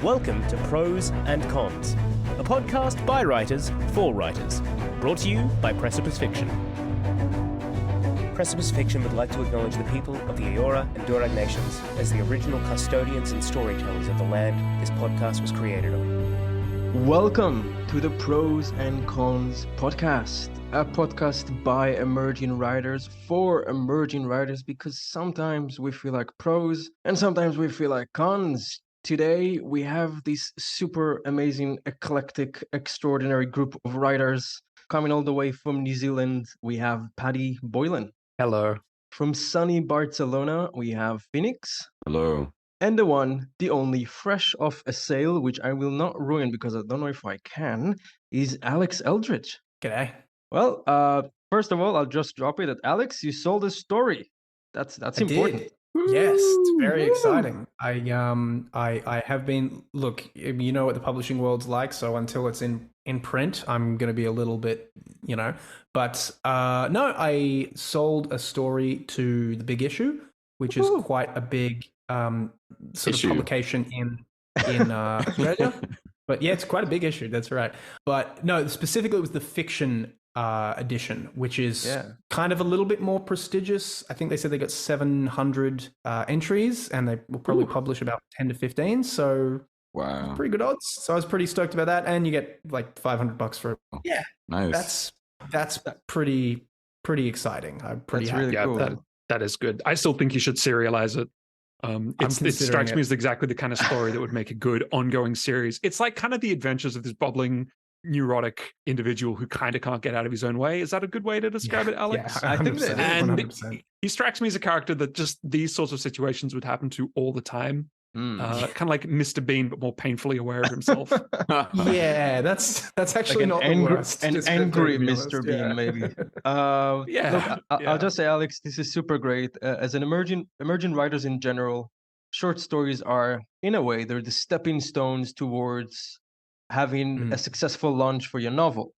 Welcome to Prose and Cons, a podcast by writers for writers, brought to you by Precipice Fiction. Precipice Fiction would like to acknowledge the people of the Eora and Durag nations as the original custodians and storytellers of the land this podcast was created on. Welcome to the Prose and Cons podcast, a podcast by emerging writers for emerging writers, because sometimes we feel like prose and sometimes we feel like cons. Today we have this super amazing, eclectic, extraordinary group of writers coming all the way from New Zealand. We have Paddy, Boylan. Hello. From sunny Barcelona, we have Phoenix. Hello. And the one, the only, fresh off a sale, which I will not ruin because I don't know if I can, is Alex Eldridge. G'day. Well, first of all, I'll just drop it that Alex, you sold a story. That's important. Did. Yes, it's very exciting. I have been, look, you know what the publishing world's like, so until it's in print, I'm going to be a little bit, but no, I sold a story to the Big Issue, which is quite a big sort of publication in Australia. But yeah, it's quite a big issue, that's right. But no, specifically it was the fiction edition, which is kind of a little bit more prestigious. I think they said they got 700 entries, and they will probably publish about 10 to 15. So wow, pretty good odds. So I was pretty stoked about that, and you get like $500 for it. Yeah, nice. That's pretty exciting. I'm pretty That's happy. really cool. That is good. I still think you should serialize it. It strikes me as exactly the kind of story that would make a good ongoing series. It's like kind of the adventures of this bubbling, neurotic individual who kind of can't get out of his own way. Is that a good way to describe it, Alex? Yeah, I think that and 100%. he strikes me as a character that just these sorts of situations would happen to all the time. Kind of like Mr. Bean, but more painfully aware of himself. Yeah, that's actually like not the worst. An Just angry to be Mr. honest. Bean, Yeah. maybe. Yeah, I'll just say, Alex, this is super great. As an emerging writers in general, short stories are, in a way, they're the stepping stones towards having a successful launch for your novel.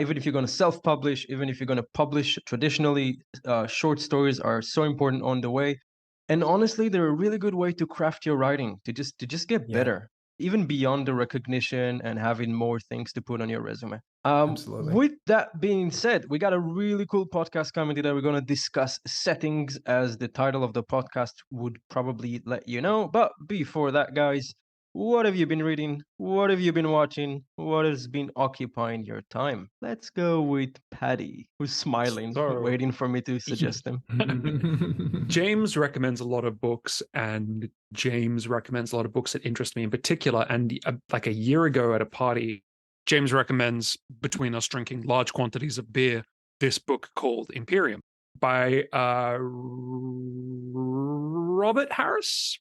Even if you're going to self-publish, even if you're going to publish traditionally, short stories are so important on the way. And honestly, they're a really good way to craft your writing, to just get better, even beyond the recognition and having more things to put on your resume. Absolutely. With that being said, we got a really cool podcast coming today. We're going to discuss settings, as the title of the podcast would probably let you know. But before that, guys, what have you been reading? What have you been watching? What has been occupying your time? Let's go with Paddy, who's smiling, waiting for me to suggest him. James recommends a lot of books, and James recommends a lot of books that interest me in particular. And like a year ago at a party, James recommends, between us drinking large quantities of beer, this book called Imperium by Robert Harris,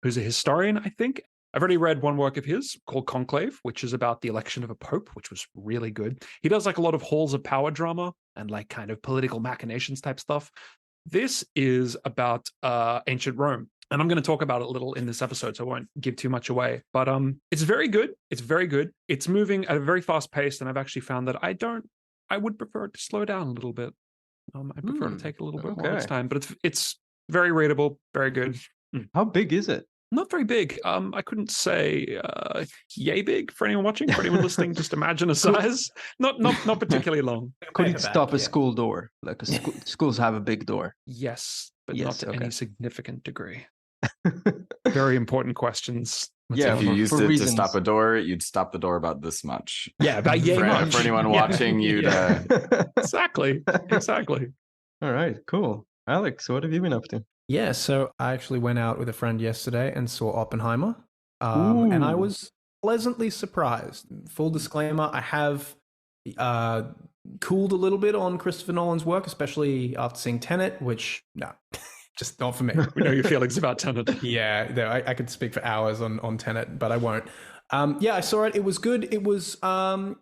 who's a historian, I think. I've already read one work of his called Conclave, which is about the election of a pope, which was really good. He does like a lot of halls of power drama and like kind of political machinations type stuff. This is about ancient Rome. And I'm going to talk about it a little in this episode, so I won't give too much away. But it's very good. It's very good. It's moving at a very fast pace, and I've actually found that I would prefer it to slow down a little bit. I prefer to take a little bit more of its time, but it's very readable, very good. How big is it? Not very big. I couldn't say yay big for anyone watching. For anyone listening, just imagine a size. Not particularly long. Could it stop a school door? Like schools have a big door. Yes, but Yes, not to okay. any significant degree. Very important questions. Yeah, if you used it reasons. to stop a door, you'd stop the door about this much. Yeah, about yay much. For anyone watching, you'd... Exactly. All right, cool. Alex, what have you been up to? Yeah, so I actually went out with a friend yesterday and saw Oppenheimer, and I was pleasantly surprised. Full disclaimer, I have cooled a little bit on Christopher Nolan's work, especially after seeing Tenet, which, no, just not for me. We know your feelings about Tenet. Yeah, I could speak for hours on Tenet, but I won't. Yeah, I saw it. It was good. It was... a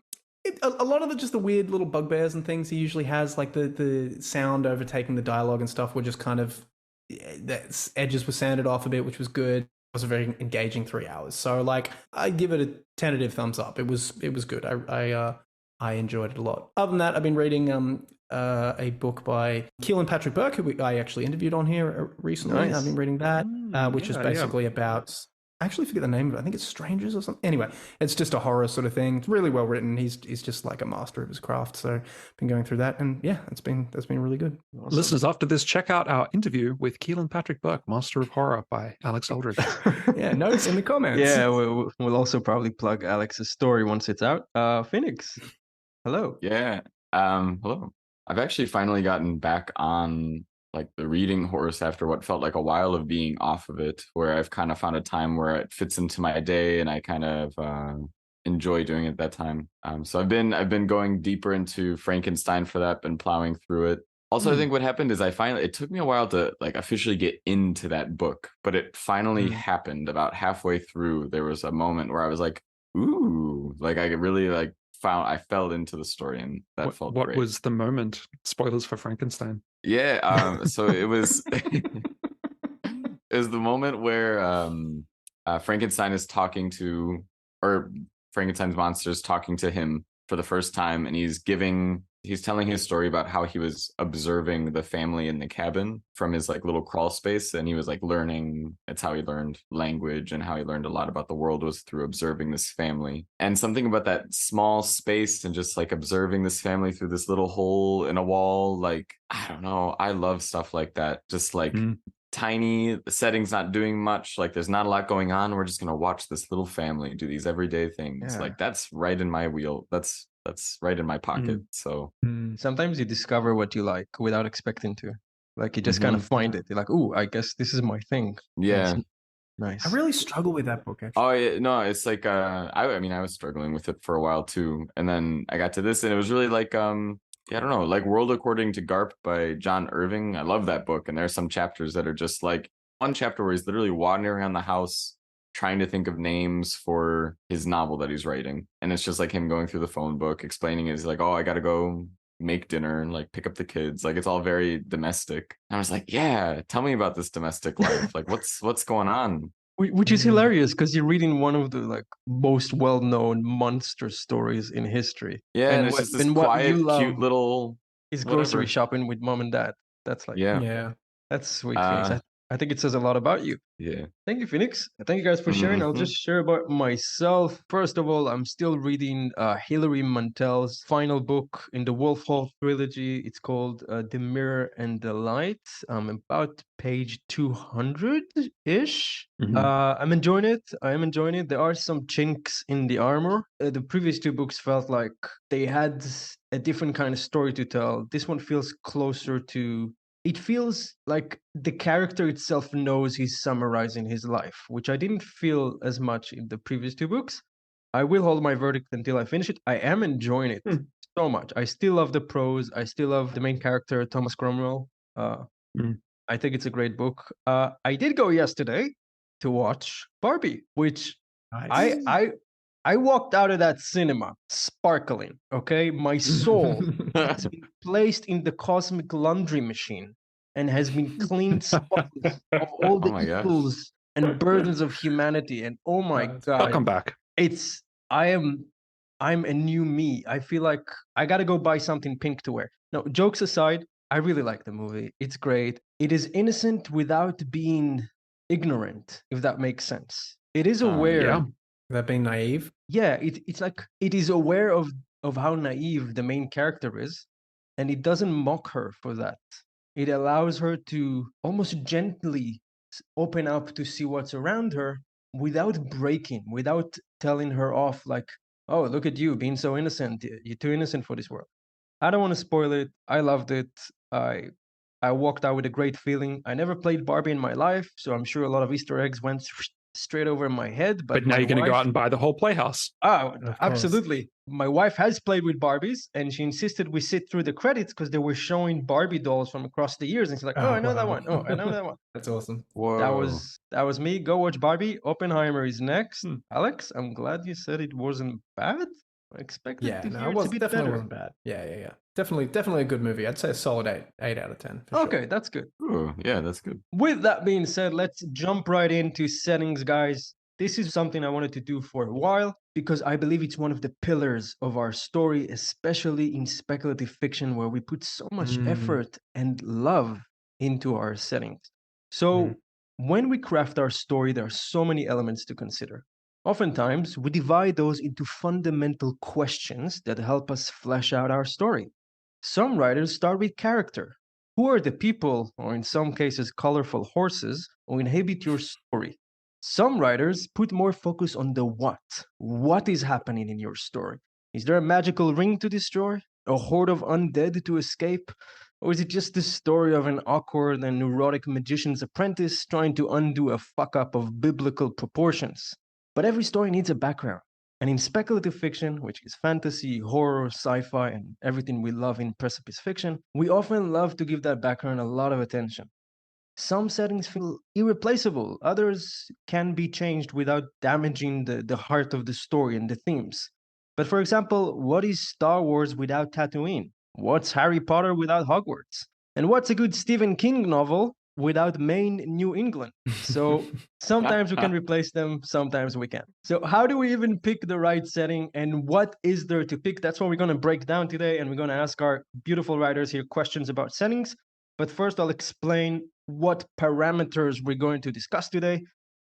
lot of just the weird little bugbears and things he usually has, like the sound overtaking the dialogue and stuff, were just kind of... the edges were sanded off a bit, which was good. It was a very engaging 3 hours. So like, I give it a tentative thumbs up. It was good. I enjoyed it a lot. Other than that, I've been reading a book by Keelan Patrick Burke, who I actually interviewed on here recently. Nice. I've been reading that, which is basically about I actually forget the name of it. I think it's Strangers or something. Anyway, it's just a horror sort of thing. It's really well written. He's just like a master of his craft. So been going through that, and yeah, that's been really good. Awesome. Listeners, after this, check out our interview with Keelan Patrick Burke, Master of Horror by Alex Eldridge. Yeah, notes in the comments. Yeah, we'll also probably plug Alex's story once it's out. Phoenix, hello. Yeah. Hello. I've actually finally gotten back on like the reading horse after what felt like a while of being off of it, where I've kind of found a time where it fits into my day and I kind of enjoy doing it that time. So I've been going deeper into Frankenstein for that, been plowing through it. Also, I think what happened is it took me a while to like officially get into that book, but it finally happened about halfway through. There was a moment where I was like, ooh, like I really like I fell into the story, and that felt great. What was the moment? Spoilers for Frankenstein. Yeah, so it was it was the moment where Frankenstein is talking to, or Frankenstein's monster is talking to him for the first time, and he's telling his story about how he was observing the family in the cabin from his like little crawl space, and he was like learning. It's how he learned language, and how he learned a lot about the world was through observing this family. And something about that small space and just like observing this family through this little hole in a wall, like I don't know, I love stuff like that. Just like tiny, the setting's not doing much, like there's not a lot going on, we're just gonna watch this little family do these everyday things. Like that's right in my wheel. That's right in my pocket. So sometimes you discover what you like without expecting to. Like you just kind of find it. You're like, "Ooh, I guess this is my thing." Yeah. Nice. I really struggle with that book, actually. Oh yeah, no, it's like I mean I was struggling with it for a while too, and then I got to this, and it was really like yeah, I don't know, like World According to Garp by John Irving. I love that book, and there's some chapters that are just like one chapter where he's literally wandering around the house trying to think of names for his novel that he's writing, and it's just like him going through the phone book explaining it. He's like, oh, I gotta go make dinner and like pick up the kids, like it's all very domestic. And I was like, yeah, tell me about this domestic life, like what's going on. Which is hilarious because you're reading one of the like most well-known monster stories in history. Yeah, and it's just this quiet, cute little is grocery shopping with mom and dad. That's like that's sweet. I think it says a lot about you. Yeah. Thank you, Phoenix. Thank you guys for sharing. I'll just share about myself. First of all, I'm still reading Hilary Mantel's final book in the Wolf Hall trilogy. It's called The Mirror and the Light. About page 200-ish. I'm enjoying it. I am enjoying it. There are some chinks in the armor. The previous two books felt like they had a different kind of story to tell. This one feels closer to... It feels like the character itself knows he's summarizing his life, which I didn't feel as much in the previous two books. I will hold my verdict until I finish it. I am enjoying it so much. I still love the prose. I still love the main character, Thomas Cromwell. I think it's a great book. I did go yesterday to watch Barbie, which I walked out of that cinema sparkling, okay? My soul has been placed in the cosmic laundry machine and has been cleaned spotless of all the evils and burdens of humanity. And oh my God. Welcome back. I'm a new me. I feel like I gotta go buy something pink to wear. No, jokes aside, I really like the movie. It's great. It is innocent without being ignorant, if that makes sense. It is aware... That being naive? Yeah, it's like it is aware of how naive the main character is, and it doesn't mock her for that. It allows her to almost gently open up to see what's around her without breaking, without telling her off like, oh, look at you being so innocent. You're too innocent for this world. I don't want to spoil it. I loved it. I walked out with a great feeling. I never played Barbie in my life, so I'm sure a lot of Easter eggs went straight over my head. But now you're going to go out and buy the whole playhouse. Oh, absolutely. My wife has played with Barbies, and she insisted we sit through the credits because they were showing Barbie dolls from across the years. And she's like, oh, I know that one. Oh, I know that one. That's awesome. Whoa. That was me. Go watch Barbie. Oppenheimer is next. Alex, I'm glad you said it wasn't bad. I expected to hear it to be definitely better. wasn't bad. Yeah. Definitely a good movie. I'd say a solid 8 out of 10. Okay, that's good. Ooh, yeah, that's good. With that being said, let's jump right into settings, guys. This is something I wanted to do for a while because I believe it's one of the pillars of our story, especially in speculative fiction where we put so much effort and love into our settings. So When we craft our story, there are so many elements to consider. Oftentimes, we divide those into fundamental questions that help us flesh out our story. Some writers start with character. Who are the people, or in some cases, colorful horses, who inhabit your story? Some writers put more focus on the what. What is happening in your story? Is there a magical ring to destroy? A horde of undead to escape? Or is it just the story of an awkward and neurotic magician's apprentice trying to undo a fuck-up of biblical proportions? But every story needs a background. And in speculative fiction, which is fantasy, horror, sci-fi, and everything we love in Precipice fiction, we often love to give that background a lot of attention. Some settings feel irreplaceable, others can be changed without damaging the heart of the story and the themes. But for example, what is Star Wars without Tatooine? What's Harry Potter without Hogwarts? And what's a good Stephen King novel without Maine, New England? So sometimes we can replace them, sometimes we can't. So how do we even pick the right setting, and what is there to pick? That's what we're going to break down today, and we're going to ask our beautiful writers here questions about settings. But first, I'll explain what parameters we're going to discuss today.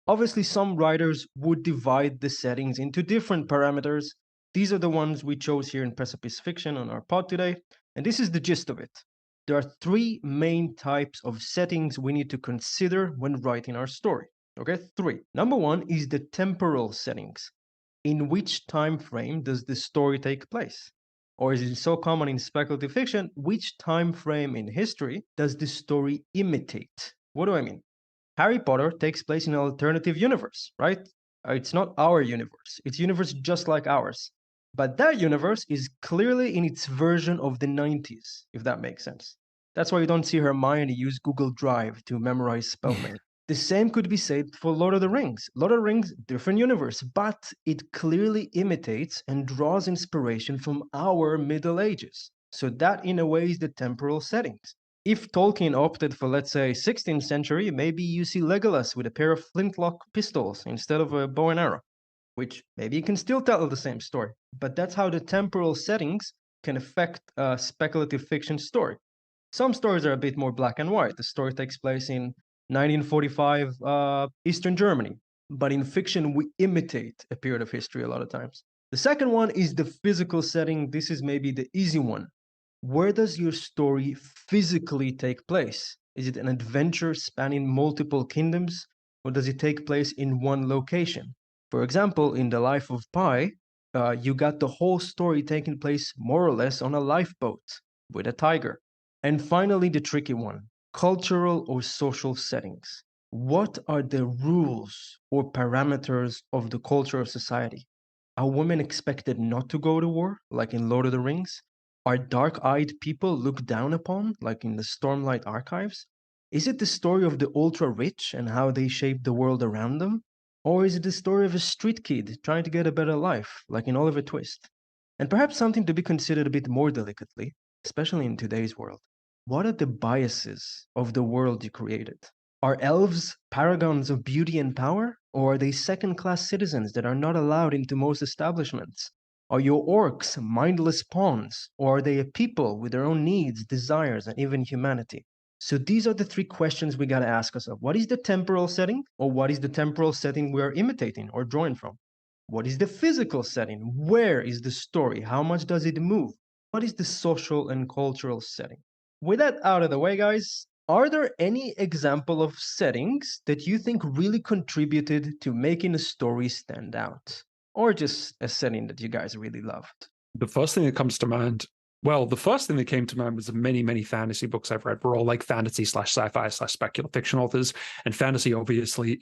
Obviously, some writers would divide the settings into different parameters. These are the ones we chose here in Precipice Fiction on our pod today, and this is the gist of it. There are three main types of settings we need to consider when writing our story. Okay, three. Number one is the temporal settings. In which time frame does the story take place? Or is it so common in speculative fiction, which time frame in history does the story imitate? What do I mean? Harry Potter takes place in an alternative universe, right? It's not our universe. It's a universe just like ours. But that universe is clearly in its version of the 90s, if that makes sense. That's why you don't see Hermione use Google Drive to memorize spell names. The same could be said for Lord of the Rings. Lord of the Rings, different universe, but it clearly imitates and draws inspiration from our Middle Ages. So that, in a way, is the temporal settings. If Tolkien opted for, let's say, 16th century, maybe you see Legolas with a pair of flintlock pistols instead of a bow and arrow, which maybe you can still tell the same story. But that's how the temporal settings can affect a speculative fiction story. Some stories are a bit more black and white. The story takes place in 1945 Eastern Germany. But in fiction, we imitate a period of history a lot of times. The second one is the physical setting. This is maybe the easy one. Where does your story physically take place? Is it an adventure spanning multiple kingdoms, or does it take place in one location? For example, in The Life of Pi, you got the whole story taking place more or less on a lifeboat with a tiger. And finally, the tricky one, cultural or social settings. What are the rules or parameters of the culture of society? Are women expected not to go to war, like in Lord of the Rings? Are dark-eyed people looked down upon, like in the Stormlight Archives? Is it the story of the ultra-rich and how they shape the world around them? Or is it the story of a street kid trying to get a better life, like in Oliver Twist? And perhaps something to be considered a bit more delicately, especially in today's world. What are the biases of the world you created? Are elves paragons of beauty and power? Or are they second-class citizens that are not allowed into most establishments? Are your orcs mindless pawns? Or are they a people with their own needs, desires, and even humanity? So these are the three questions we got to ask ourselves. What is the temporal setting? Or what is the temporal setting we are imitating or drawing from? What is the physical setting? Where is the story? How much does it move? What is the social and cultural setting? With that out of the way, guys, are there any example of settings that you think really contributed to making a story stand out? Or just a setting that you guys really loved? The first thing that comes to mind, well, the first thing that came to mind was the many, many fantasy books I've read. We're all like fantasy / sci-fi / speculative fiction authors. And fantasy obviously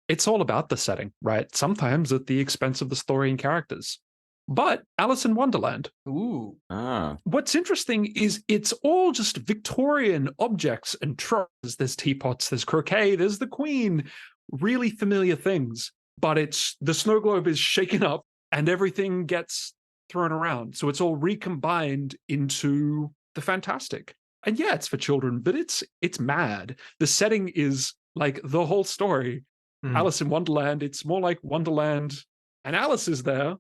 it's all about the setting, right? Sometimes at the expense of the story and characters. But Alice in Wonderland. Ooh. What's interesting is it's all just Victorian objects and tropes. There's teapots, there's croquet, there's the Queen. Really familiar things. But it's the snow globe is shaken up and everything gets thrown around. So it's all recombined into the fantastic. And yeah, it's for children, but it's mad. The setting is like the whole story. Alice in Wonderland, it's more like Wonderland, and Alice is there.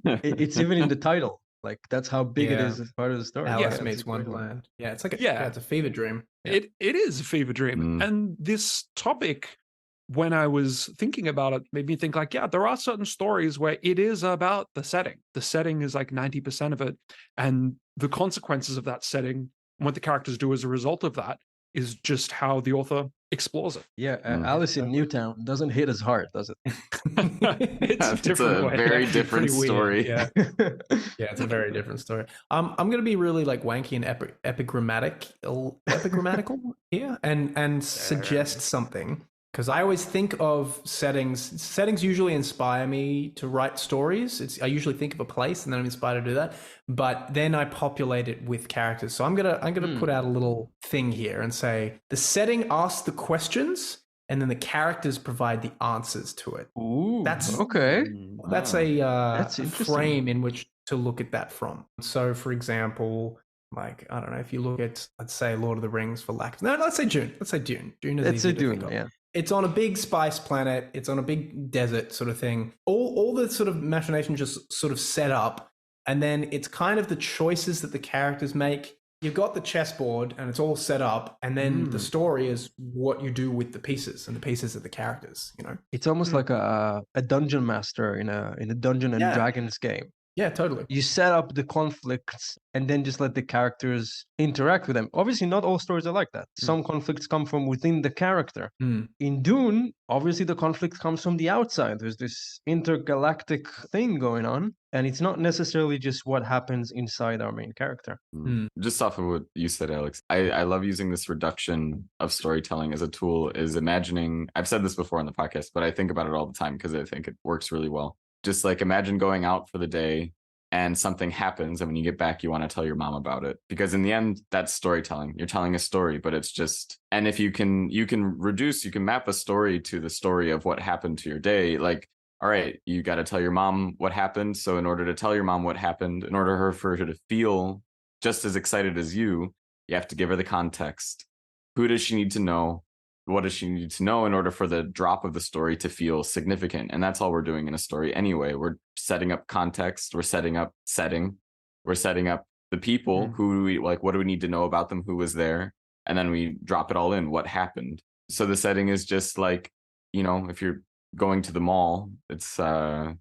It's even in the title. Like that's how big it Yeah. is as part of the story. Alice it's meets a great one. Wonderland. Yeah, it's like Yeah. it's a fever dream. Yeah. It is a fever dream. And this topic, when I was thinking about it, made me think like, yeah, there are certain stories where it is about the setting. The setting is like 90% of it. And the consequences of that setting, what the characters do as a result of that, is just how the author explores it. Yeah, Alice in Newtown doesn't hit as hard, does it? It's a different way. very Actually, different pretty weird. story. Yeah. Yeah, it's a very different story. I'm gonna be really like wanky and epigrammatical here, and suggest something, because I always think of settings. Settings usually inspire me to write stories. I usually think of a place and then I'm inspired to do that. But then I populate it with characters. So I'm gonna put out a little thing here and say the setting asks the questions, and then the characters provide the answers to it. Ooh, That's okay. That's That's a interesting. frame in which to look at that from. So, for example, like, I don't know, if you look at, let's say, Lord of the Rings for lack of... No, let's say Dune. Let's say Dune. Dune is It's easy a to Dune, think of. yeah. It's on a big spice planet. It's on a big desert sort of thing. All the sort of machination just sort of set up. And then it's kind of the choices that the characters make. You've got the chessboard and it's all set up. And then the story is what you do with the pieces, and the pieces of the characters, you know? It's almost like a dungeon master in a Dungeon and Dragons game. Yeah, totally. You set up the conflicts and then just let the characters interact with them. Obviously, not all stories are like that. Some conflicts come from within the character. In Dune, obviously, the conflict comes from the outside. There's this intergalactic thing going on, and it's not necessarily just what happens inside our main character. Just off of what you said, Alex, I love using this reduction of storytelling as a tool, is imagining, I've said this before on the podcast, but I think about it all the time because I think it works really well. Just like imagine going out for the day and something happens, and when you get back, you want to tell your mom about it, because in the end, that's storytelling. You're telling a story, but it's just, and if you can map a story to the story of what happened to your day. Like, all right, you got to tell your mom what happened. So in order to tell your mom what happened, in order for her to feel just as excited as you have to give her the context. Who does she need to know? What does she need to know in order for the drop of the story to feel significant? And that's all we're doing in a story anyway. We're setting up context. We're setting up setting. We're setting up the people. Who do we like? What do we need to know about them? Who was there? And then we drop it all in. What happened? So the setting is just like, you know, if you're going to the mall, it's your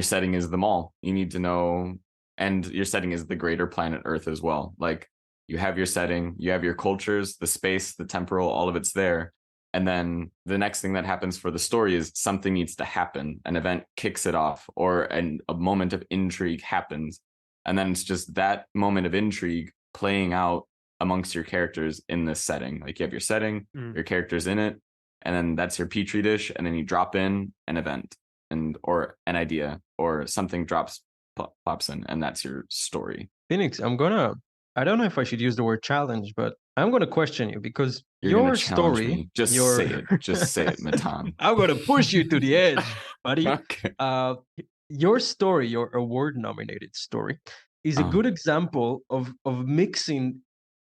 setting is the mall. You need to know, and your setting is the greater planet Earth as well. Like, you have your setting, you have your cultures, the space, the temporal, all of it's there. And then the next thing that happens for the story is something needs to happen. An event kicks it off, or a moment of intrigue happens. And then it's just that moment of intrigue playing out amongst your characters in this setting. Like, you have your setting, your characters in it, and then that's your petri dish. And then you drop in an event or an idea, or something pops in, and that's your story. Phoenix, I don't know if I should use the word challenge, but I'm going to question you, because You're your story... Say it. Just say it, Matan. I'm going to push you to the edge, buddy. Okay. Your story, your award-nominated story, is a good example of mixing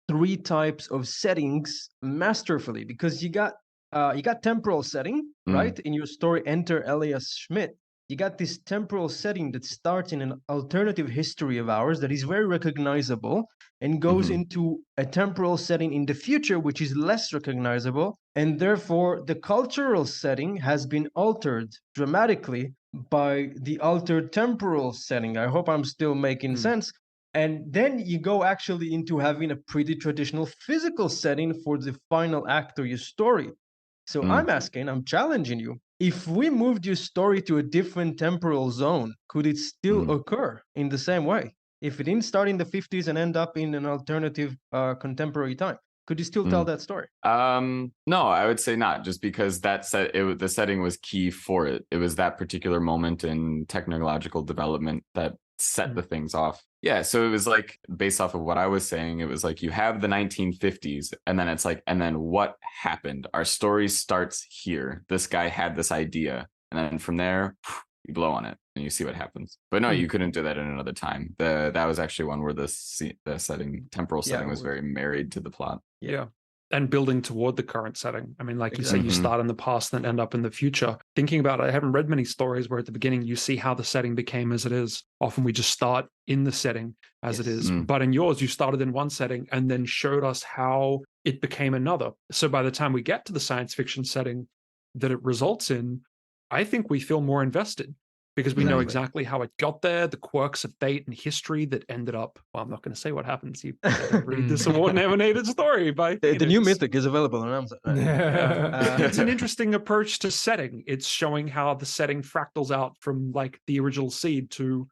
three types of settings masterfully, because you got temporal setting, right? In your story, Enter Elias Schmidt. You got this temporal setting that starts in an alternative history of ours that is very recognizable, and goes into a temporal setting in the future, which is less recognizable. And therefore, the cultural setting has been altered dramatically by the altered temporal setting. I hope I'm still making sense. And then you go actually into having a pretty traditional physical setting for the final act of your story. So I'm challenging you. If we moved your story to a different temporal zone, could it still occur in the same way? If it didn't start in the 50s and end up in an alternative contemporary time, could you still tell that story? No, I would say not, just because the setting was key for it. It was that particular moment in technological development that set the things off. Yeah, so it was like, based off of what I was saying, it was like you have the 1950s, and then it's like, and then what happened? Our story starts here. This guy had this idea, and then from there, you blow on it and you see what happens. But no, you couldn't do that in another time. That was actually one where the temporal setting was very married to the plot. Yeah. and building toward the current setting. I mean, like you say, Exactly. you start in the past and end up in the future. Thinking about it, I haven't read many stories where at the beginning you see how the setting became as it is. Often we just start in the setting as it is. But in yours, you started in one setting and then showed us how it became another. So by the time we get to the science fiction setting that it results in, I think we feel more invested because we know exactly how it got there, the quirks of fate and history that ended up. Well, I'm not going to say what happens. You better read this award-nominated story by The new Phoenix. Mythic is available on Amazon. It's an interesting approach to setting. It's showing how the setting fractals out from like the original seed to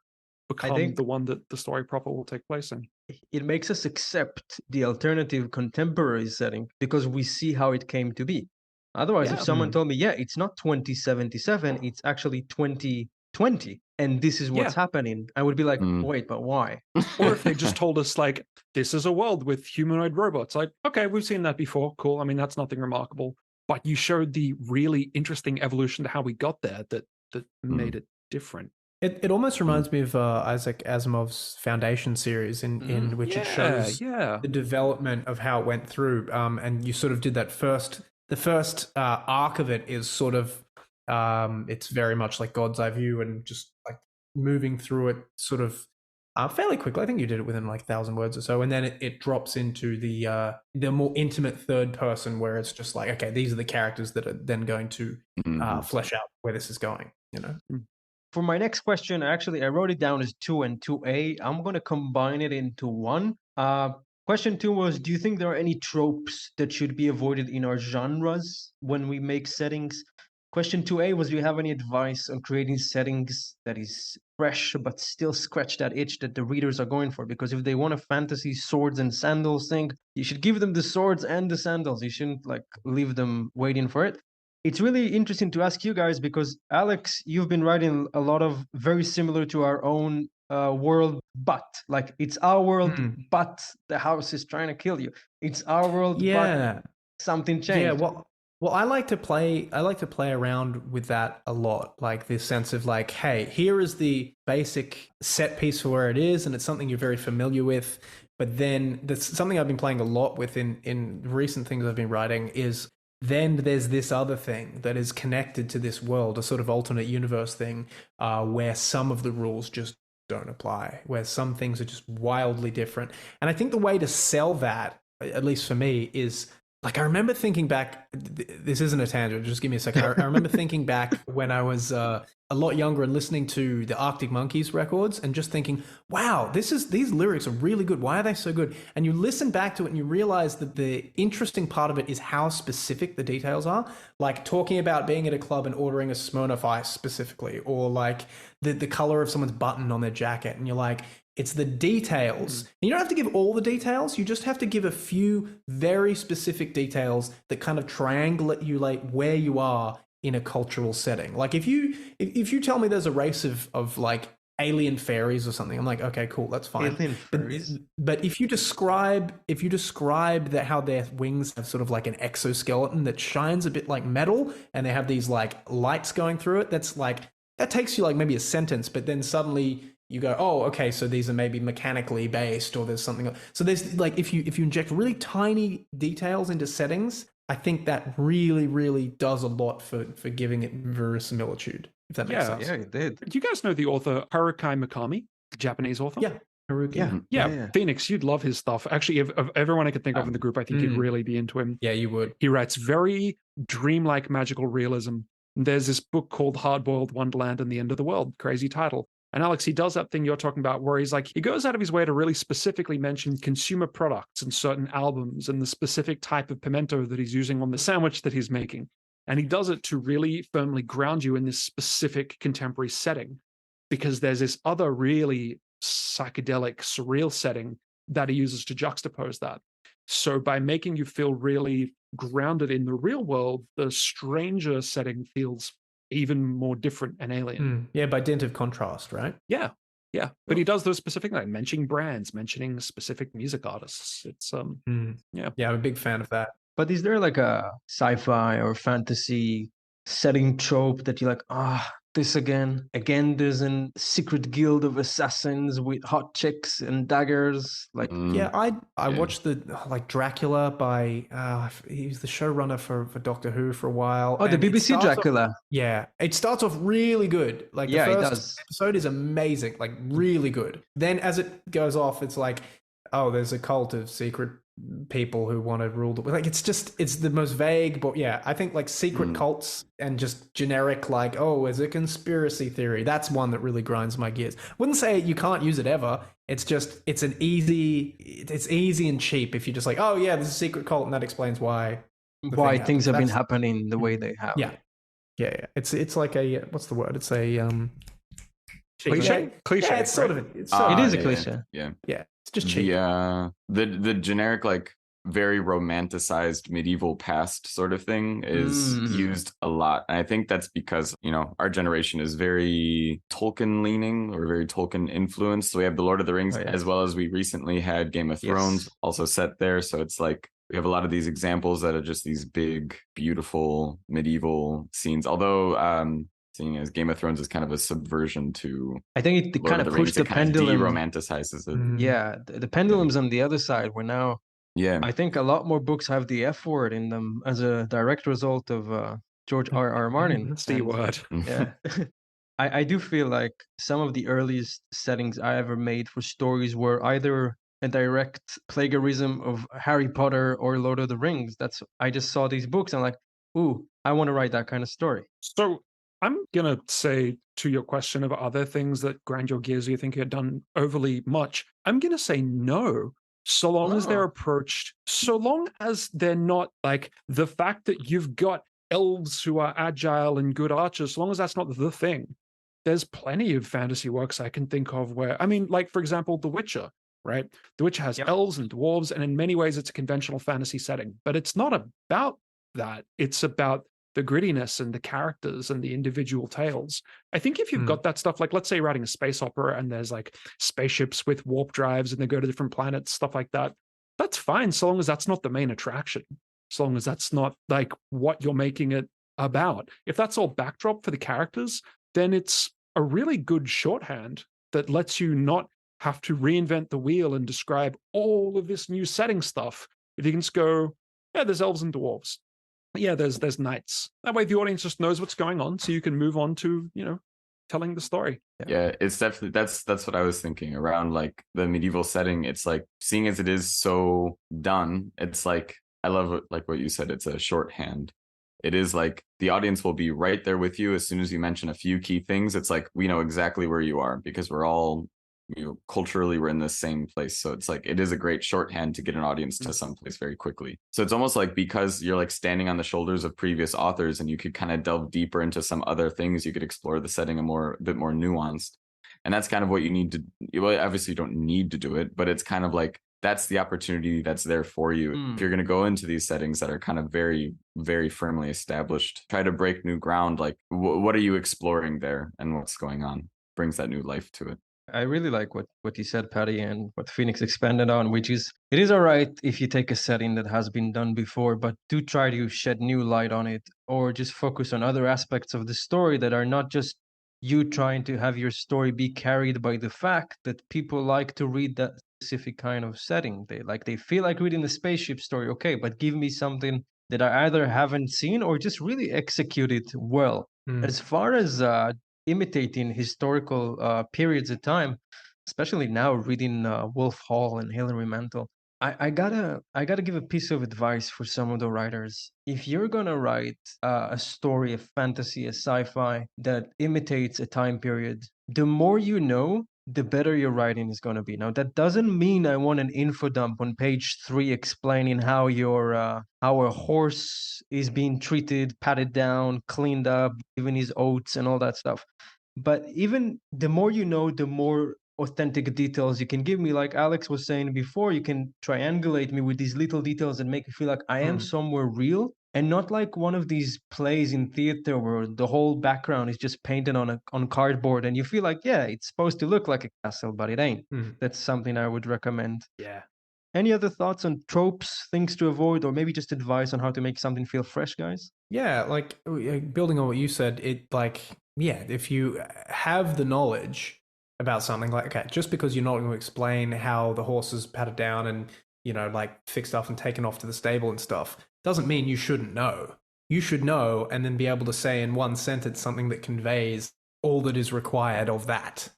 become the one that the story proper will take place in. It makes us accept the alternative contemporary setting because we see how it came to be. Otherwise, if someone told me, it's not 2077, it's actually 2020, and this is what's happening, I would be like, wait, but why? Or if they just told us, like, this is a world with humanoid robots, like, okay, we've seen that before, cool. I mean, that's nothing remarkable. But you showed the really interesting evolution to how we got there that made it different. It almost reminds me of Isaac Asimov's Foundation series, in which it shows the development of how it went through. And you sort of did that the first arc of it is sort of, it's very much like God's Eye View and just like moving through it sort of fairly quickly. I think you did it within like 1,000 words or so. And then it drops into the more intimate third person where it's just like, okay, these are the characters that are then going to flesh out where this is going, you know? For my next question, actually, I wrote it down as 2 and 2A. I'm going to combine it into one. Question 2 was, do you think there are any tropes that should be avoided in our genres when we make settings? Question 2A was, do you have any advice on creating settings that is fresh but still scratch that itch that the readers are going for? Because if they want a fantasy swords and sandals thing, you should give them the swords and the sandals. You shouldn't like leave them waiting for it. It's really interesting to ask you guys because, Alex, you've been writing a lot of very similar to our own world, but like it's our world, but the house is trying to kill you. It's our world, but something changed. Yeah, well, I like to play around with that a lot, like this sense of like, hey, here is the basic set piece for where it is, and it's something you're very familiar with. But then there's something I've been playing a lot with in recent things I've been writing is then there's this other thing that is connected to this world, a sort of alternate universe thing, where some of the rules just don't apply, where some things are just wildly different. And I think the way to sell that, at least for me, is like I remember thinking back, this isn't a tangent, just give me a second. I remember thinking back when I was a lot younger and listening to the Arctic Monkeys records and just thinking, wow, these lyrics are really good. Why are they so good? And you listen back to it and you realize that the interesting part of it is how specific the details are. Like talking about being at a club and ordering a Smirnoff Ice specifically, or like the color of someone's button on their jacket. And you're like, it's the details. And you don't have to give all the details. You just have to give a few very specific details that kind of triangulate where you are in a cultural setting. Like if you tell me there's a race of like alien fairies or something, I'm like, okay, cool, that's fine. Alien fairies. But if you describe that how their wings have sort of like an exoskeleton that shines a bit like metal, and they have these like lights going through it, that takes you like maybe a sentence, but then suddenly you go, oh, okay, so these are maybe mechanically based, or there's something. So there's like, if you inject really tiny details into settings, I think that really, really does a lot for giving it verisimilitude, if that makes sense. Yeah, it did. Do you guys know the author Haruki Murakami, the Japanese author? Yeah, Haruki. Yeah. Phoenix, you'd love his stuff. Actually, of everyone I could think of in the group, I think you'd really be into him. Yeah, you would. He writes very dreamlike magical realism. There's this book called Hard-Boiled Wonderland and the End of the World, crazy title. And Alex, he does that thing you're talking about where he's like, he goes out of his way to really specifically mention consumer products and certain albums and the specific type of pimento that he's using on the sandwich that he's making. And he does it to really firmly ground you in this specific contemporary setting, because there's this other really psychedelic, surreal setting that he uses to juxtapose that. So by making you feel really grounded in the real world, the stranger setting feels even more different and alien. Yeah, by dint of contrast, right? Yeah. But he does those specific, like mentioning brands, mentioning specific music artists. It's Yeah, I'm a big fan of that. But is there like a sci-fi or fantasy setting trope that you're like, this again. Again, there's a secret guild of assassins with hot chicks and daggers. Like, yeah, I watched the Dracula by he was the showrunner for Doctor Who for a while. the and it BBC starts Dracula. it starts off really good. Like the Yeah, it first does. episode is amazing, like really good. Then as it goes off, it's like, oh, there's a cult of secret people who want to rule the like it's the most vague, but yeah, I think like secret cults and just generic like, oh, is a conspiracy theory, that's one that really grinds my gears. Wouldn't say you can't use it ever, it's easy and cheap if you just like, oh yeah, there's a secret cult and that explains why things have been happening the way they have. yeah it's like a what's the word, it's a Cliche? Yeah, it's sort of It is a cliche. Yeah. it's just cheap. The generic, like, very romanticized medieval past sort of thing is used a lot. And I think that's because, our generation is very Tolkien leaning or very Tolkien influenced. So we have the Lord of the Rings, as well as we recently had Game of Thrones also set there. So it's like, we have a lot of these examples that are just these big, beautiful medieval scenes. Although, seeing as Game of Thrones is kind of a subversion to, I think it kind of pushed the pendulum. De-romanticizes it. Yeah, the pendulum's on the other side. Where now, I think a lot more books have the F word in them as a direct result of George R.R. Martin. That's the word. Yeah, I do feel like some of the earliest settings I ever made for stories were either a direct plagiarism of Harry Potter or Lord of the Rings. I just saw these books and I'm like, ooh, I want to write that kind of story. So I'm going to say to your question of other things that grind your gears, you think you've done overly much, I'm going to say no, so long as they're approached, so long as they're not like the fact that you've got elves who are agile and good archers, so long as that's not the thing. There's plenty of fantasy works I can think of where, like, for example, The Witcher, right? The Witcher has elves and dwarves, and in many ways it's a conventional fantasy setting, but it's not about that. It's about the grittiness and the characters and the individual tales. I think if you've got that stuff, like let's say writing a space opera and there's like spaceships with warp drives and they go to different planets, stuff like that, that's fine so long as that's not the main attraction, so long as that's not like what you're making it about. If that's all backdrop for the characters, then it's a really good shorthand that lets you not have to reinvent the wheel and describe all of this new setting stuff. If you can just go, yeah, there's elves and dwarves. Yeah, there's knights. That way the audience just knows what's going on, so you can move on to, telling the story. Yeah, it's definitely that's what I was thinking around like the medieval setting. It's like, seeing as it is so done, it's like, I love it, like what you said, it's a shorthand. It is like the audience will be right there with you as soon as you mention a few key things. It's like, we know exactly where you are because we're all, culturally we're in the same place. So it's like, it is a great shorthand to get an audience to someplace very quickly. So it's almost like, because you're like standing on the shoulders of previous authors and you could kind of delve deeper into some other things, you could explore the setting a bit more nuanced. And that's kind of what you need to, well, obviously you don't need to do it, but it's kind of like, that's the opportunity that's there for you. If you're going to go into these settings that are kind of very, very firmly established, try to break new ground. Like, what are you exploring there and what's going on? Brings that new life to it. I really like what you said, Paddy, and what Phoenix expanded on, which is, it is all right if you take a setting that has been done before, but do try to shed new light on it, or just focus on other aspects of the story that are not just you trying to have your story be carried by the fact that people like to read that specific kind of setting. They feel like reading the spaceship story, okay, but give me something that I either haven't seen or just really executed well. As far as imitating historical periods of time, especially now reading Wolf Hall and Hilary Mantel, I gotta give a piece of advice for some of the writers. If you're gonna write a story, a fantasy, a sci-fi that imitates a time period, the more you know, the better your writing is going to be. Now, that doesn't mean I want an info dump on page 3 explaining how how a horse is being treated, patted down, cleaned up, given his oats and all that stuff. But even the more you know, the more authentic details you can give me. Like Alex was saying before, you can triangulate me with these little details and make me feel like I am somewhere real, and not like one of these plays in theater where the whole background is just painted on cardboard and you feel like, yeah, it's supposed to look like a castle, but it ain't. That's something I would recommend. Yeah. Any other thoughts on tropes, things to avoid, or maybe just advice on how to make something feel fresh, guys? Yeah, like building on what you said, if you have the knowledge about something, like, okay, just because you're not going to explain how the horse is patted down and, like fixed up and taken off to the stable and stuff, doesn't mean you shouldn't know. You should know and then be able to say in one sentence something that conveys all that is required of that,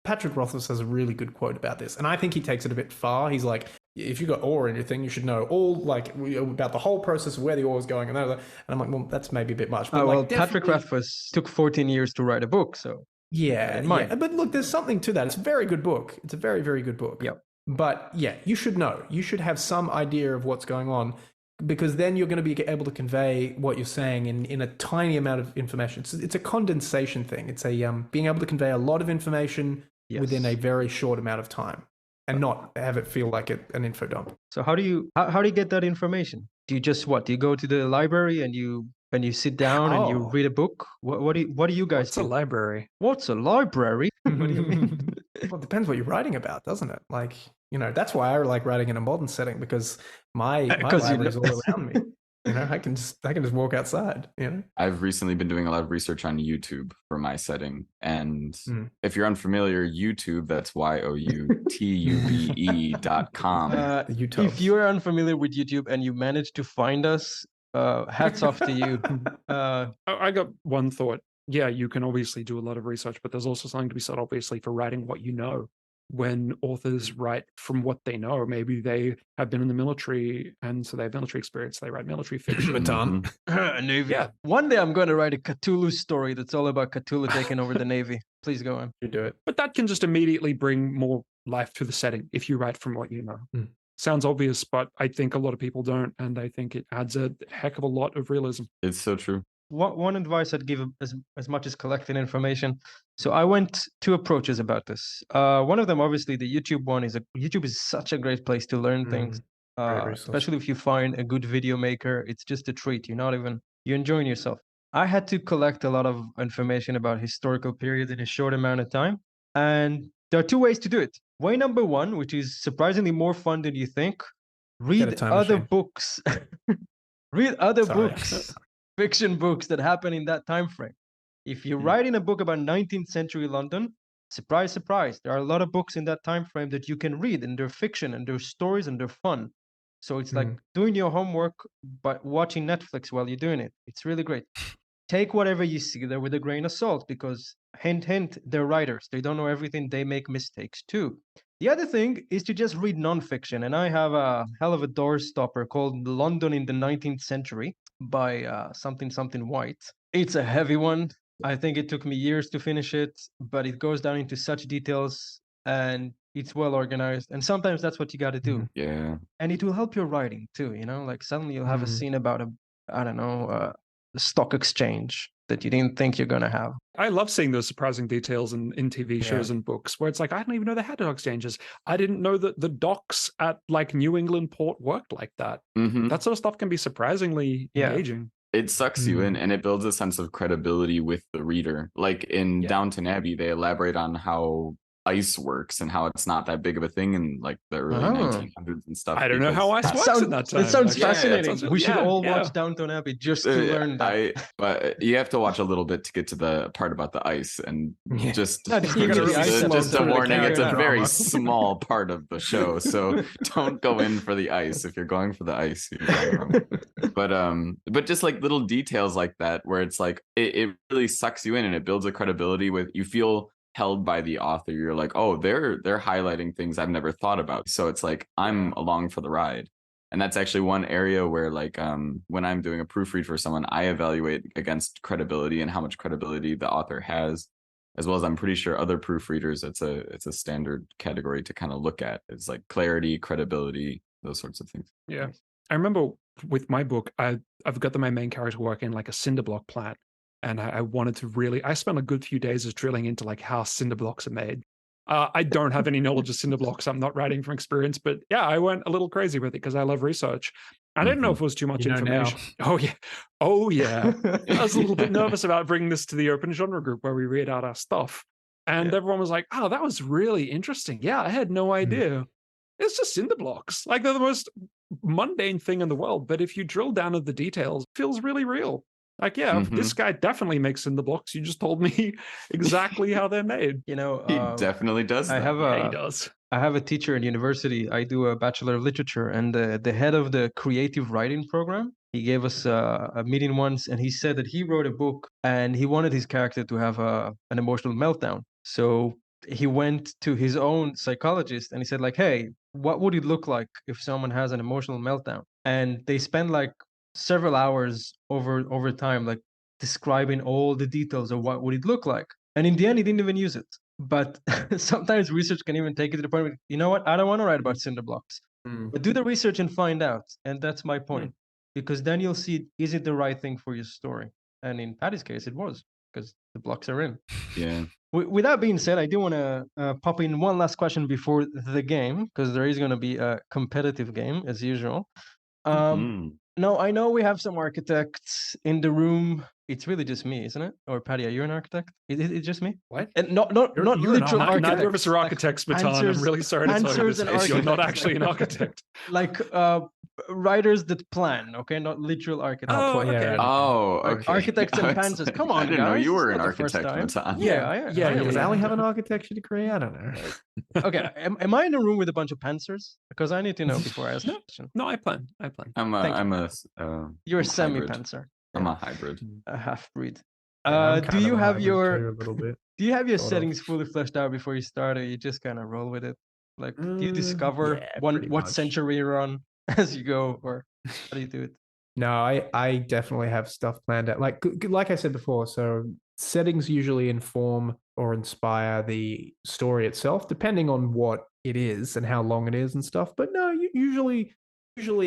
Patrick Rothfuss has a really good quote about this, and I think he takes it a bit far. He's like, if you got ore in your thing, you should know all, like, about the whole process of where the ore is going. And I'm like, well, that's maybe a bit much. But Patrick Rothfuss took 14 years to write a book, so... Yeah. But look, there's something to that. It's a very good book. It's a very, very good book. Yep. But yeah, you should know. You should have some idea of what's going on, because then you're going to be able to convey what you're saying in a tiny amount of information. It's a condensation thing. It's a being able to convey a lot of information within a very short amount of time, and not have it feel like an info dump. So how do you get that information? Do you just do you go to the library and you sit down and you read a book? What do you guys What's a library? What's a library? What do you mean? Well, it depends what you're writing about, doesn't it? Like, that's why I like writing in a modern setting, because my library is all around me. I can just walk outside. I've recently been doing a lot of research on YouTube for my setting, and if you're unfamiliar, YouTube, that's YOUTUBE.com. If you are unfamiliar with YouTube and you manage to find us, hats off to you. I got one thought. Yeah, you can obviously do a lot of research, but there's also something to be said, obviously, for writing what you know. When authors write from what they know, maybe they have been in the military, and so they have military experience. They write military fiction. Matan. Navy. Yeah. One day I'm going to write a Cthulhu story that's all about Cthulhu taking over the Navy. Please go on. You do it. But that can just immediately bring more life to the setting if you write from what you know. Sounds obvious, but I think a lot of people don't, and I think it adds a heck of a lot of realism. It's so true. One advice I'd give, as much as collecting information. So I went two approaches about this. One of them, obviously, the YouTube one YouTube is such a great place to learn things, especially if you find a good video maker. It's just a treat. You're enjoying yourself. I had to collect a lot of information about historical periods in a short amount of time, and there are two ways to do it. Way number one, which is surprisingly more fun than you think, read other books. Read other books. Fiction books that happen in that time frame. If you're writing a book about 19th century London, surprise, surprise, there are a lot of books in that time frame that you can read, and they're fiction and they're stories and they're fun. So it's like doing your homework but watching Netflix while you're doing it. It's really great. Take whatever you see there with a grain of salt, because hint, hint, they're writers. They don't know everything. They make mistakes too. The other thing is to just read nonfiction. And I have a hell of a doorstopper called London in the 19th Century by something White. It's a heavy one. I think it took me years to finish it, but it goes down into such details and it's well organized. And sometimes that's what you got to do. Yeah. And it will help your writing too, like suddenly you'll have a scene about a stock exchange that you didn't think you're going to have. I love seeing those surprising details in TV shows and books where it's like, I didn't even know they had stock exchanges. I didn't know that the docks at like New England port worked like that. That sort of stuff can be surprisingly engaging. It sucks you in, and it builds a sense of credibility with the reader. Like in Downton Abbey, they elaborate on how ice works and how it's not that big of a thing in like the early 1900s and stuff. I don't know how ice works in that time. It sounds fascinating. We should all watch Downton Abbey just to learn that. But you have to watch a little bit to get to the part about the ice, and just a warning, it's a very small part of the show, so don't go in for the ice. If you're going for the ice, you're going wrong. But just like little details like that where it's like it really sucks you in, and it builds a credibility with you feel held by the author. You're like, oh, they're highlighting things I've never thought about, so it's like I'm along for the ride. And that's actually one area where like when I'm doing a proofread for someone, I evaluate against credibility and how much credibility the author has, as well as I'm pretty sure other proofreaders, it's a standard category to kind of look at. It's like clarity, credibility, those sorts of things. Yeah. I remember with my book, I've got my main character working like a cinder block plant. And I wanted to really, I spent a good few days just drilling into like how cinder blocks are made. I don't have any knowledge of cinder blocks. I'm not writing from experience, but yeah, I went a little crazy with it because I love research. I didn't know if it was too much information. Oh yeah. I was a little bit nervous about bringing this to the open genre group where we read out our stuff. And everyone was like, oh, that was really interesting. Yeah, I had no idea. It's just cinder blocks. Like they're the most mundane thing in the world, but if you drill down into the details, it feels really real. Like, yeah, this guy definitely makes cinder blocks. You just told me exactly how they're made. You know, He definitely does. I that. have He does. I have a teacher at university. I do a Bachelor of Literature, and the head of the creative writing program, he gave us a meeting once, and he said that he wrote a book, and he wanted his character to have an emotional meltdown. So he went to his own psychologist, and he said, like, hey, what would it look like if someone has an emotional meltdown? And they spent like several hours over time, like describing all the details of what would it look like. And in the end, he didn't even use it. But sometimes research can even take it to the point where, you know what, I don't want to write about cinder blocks. But do the research and find out. And that's my point. Because then you'll see, is it the right thing for your story? And in Paddy's case, it was, because the blocks are in. Yeah. With that being said, I do want to pop in one last question before the game, because there is going to be a competitive game, as usual. No, I know we have some architects in the room. It's really just me, isn't it? Or Paddy, are you an architect? Is it just me? What? And not literal architects. Neither of us are architects, Matan. I'm really sorry to tell you this. You're not actually an architect. Like writers that plan, okay? Not literal architects. Oh, okay. Oh, okay. Architects and pantsers. Come on, I didn't know guys. you were It's an not the first architect, time. Matan. Yeah. Does Ali have an architecture degree? I don't know. Okay, am I in a room with a bunch of pantsers? Because I need to know before I ask the question. No, I plan. You're a hybrid. semi-pantser. I'm a hybrid. A half-breed. Yeah, Do you have your a little bit? Do you have your Sort of. settings fully fleshed out before you start, or you just kind of roll with it? Like, do you discover yeah, what pretty much. century you're on as you go, or how do you do it? No, I definitely have stuff planned out. Like I said before, so settings usually inform or inspire the story itself, depending on what it is and how long it is and stuff. But no, usually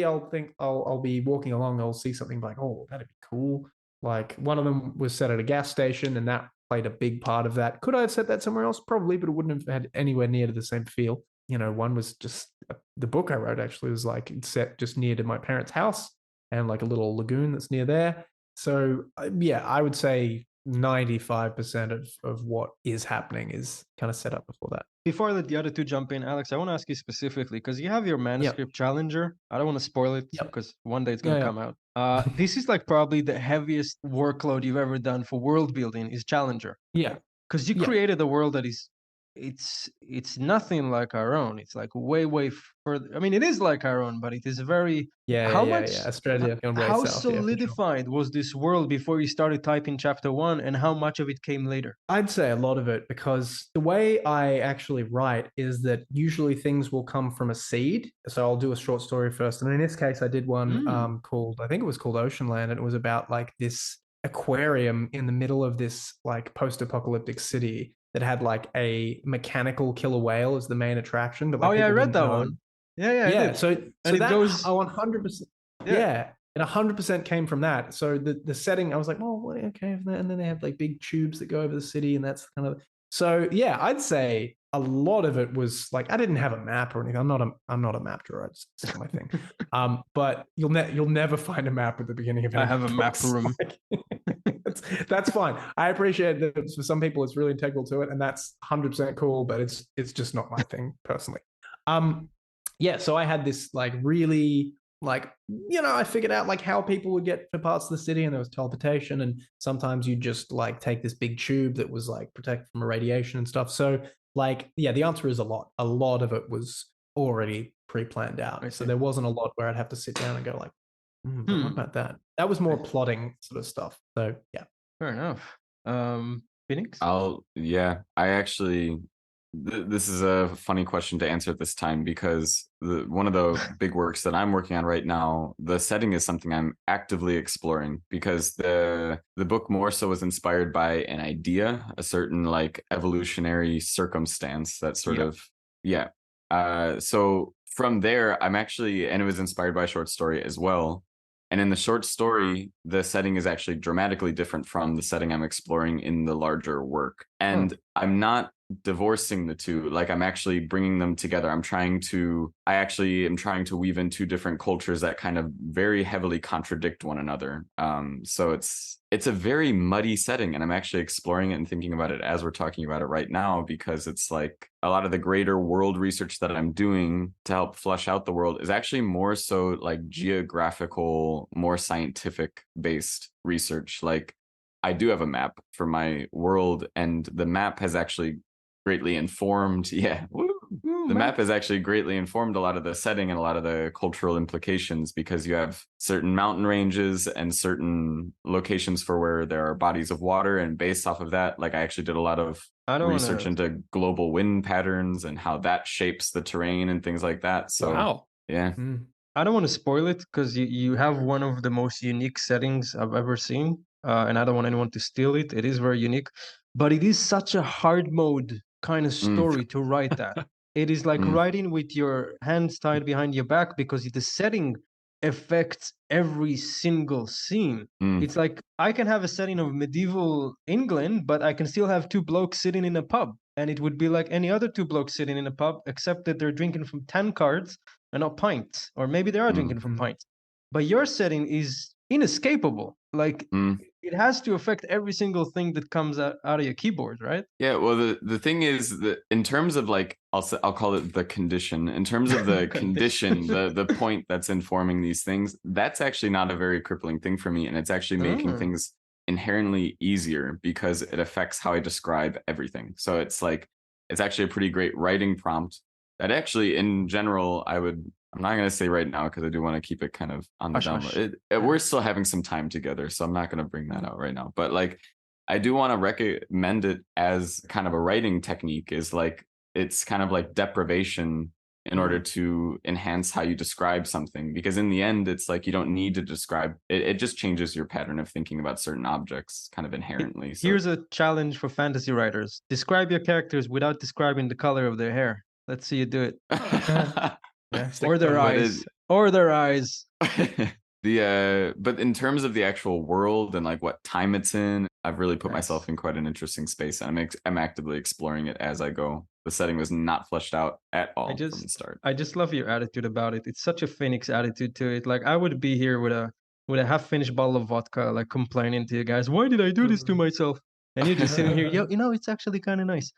I'll be walking along, I'll see something like, oh, that'd be cool. Like one of them was set at a gas station, and that played a big part of that. Could I have set that somewhere else? Probably, but it wouldn't have had anywhere near to the same feel. You know, one was just the book I wrote actually was like set just near to my parents' house and like a little lagoon that's near there. So yeah, I would say 95% of what is happening is kind of set up before that. Before I let the other two jump in, Alex, I want to ask you specifically, because you have your manuscript Challenger. I don't want to spoil it because one day it's going to come out. This is like probably the heaviest workload you've ever done for world building is Challenger. Yeah. Because you created a world that is, it's nothing like our own. It's like way further. I mean, it is like our own, but it is very Australia. How solidified was this world before you started typing chapter 1, and how much of it came later? I'd say a lot of it, because the way I actually write is that usually things will come from a seed. So I'll do a short story first, and in this case, I did one called, I think it was called Oceanland, and it was about like this aquarium in the middle of this like post-apocalyptic city that had like a mechanical killer whale as the main attraction. But like, I read that one. Yeah. So and that it goes 100%. Yeah. And 100% came from that. So the setting, I was like, well, okay. And then they have like big tubes that go over the city, and that's kind of. So yeah, I'd say a lot of it was like, I didn't have a map or anything. I'm not a map drawer. It's not my thing. But you'll never find a map at the beginning of it. I have a map room. That's fine. I appreciate that for some people it's really integral to it, and that's 100% cool, but it's just not my thing personally. So I had this like really like, I figured out like how people would get to parts of the city, and there was teleportation, and sometimes you just like take this big tube that was like protected from radiation and stuff. So like, yeah, the answer is a lot. A lot of it was already pre-planned out. So there wasn't a lot where I'd have to sit down and go like, what about that? That was more plotting sort of stuff. So yeah. Fair enough. Phoenix? I actually, this is a funny question to answer at this time, because one of the big works that I'm working on right now, the setting is something I'm actively exploring, because the book more so was inspired by an idea, a certain like evolutionary circumstance that sort of, so from there, I'm actually, and it was inspired by a short story as well. And in the short story, the setting is actually dramatically different from the setting I'm exploring in the larger work. And I'm not divorcing the two. Like I'm actually bringing them together. I actually am trying to weave in two different cultures that kind of very heavily contradict one another. So it's a very muddy setting, and I'm actually exploring it and thinking about it as we're talking about it right now, because it's like a lot of the greater world research that I'm doing to help flesh out the world is actually more so like geographical, more scientific based research. Like I do have a map for my world, and the map has actually greatly informed. The map has actually greatly informed a lot of the setting and a lot of the cultural implications, because you have certain mountain ranges and certain locations for where there are bodies of water, and based off of that, like I actually did a lot of research into global wind patterns and how that shapes the terrain and things like that. So wow. yeah. I don't want to spoil it because you have one of the most unique settings I've ever seen, and I don't want anyone to steal it. It is very unique, but it is such a hard mode kind of story to write that. It is like writing with your hands tied behind your back, because the setting affects every single scene. It's like I can have a setting of medieval England, but I can still have two blokes sitting in a pub, and it would be like any other two blokes sitting in a pub, except that they're drinking from 10 cards and not pints, or maybe they are drinking from pints. But your setting is inescapable. Like it has to affect every single thing that comes out of your keyboard, right? Yeah, well, the thing is that in terms of like I'll call it the condition. In terms of the condition, the point that's informing these things, that's actually not a very crippling thing for me, and it's actually making things inherently easier because it affects how I describe everything. So it's like it's actually a pretty great writing prompt that actually, in general, I'm not going to say right now because I do want to keep it kind of on the download. We're still having some time together, so I'm not going to bring that out right now. But like, I do want to recommend it as kind of a writing technique, is like, it's kind of like deprivation in order to enhance how you describe something. Because in the end, it's like, you don't need to describe it. It just changes your pattern of thinking about certain objects kind of inherently. So here's a challenge for fantasy writers. Describe your characters without describing the color of their hair. Let's see you do it. Or their eyes. Or their eyes. But in terms of the actual world and like what time it's in, I've really put myself in quite an interesting space, and I'm actively exploring it as I go. The setting was not fleshed out at all from the start. I just love your attitude about it. It's such a Phoenix attitude to it. Like I would be here with a half-finished bottle of vodka, like complaining to you guys, why did I do this to myself? And you're just sitting here, it's actually kind of nice.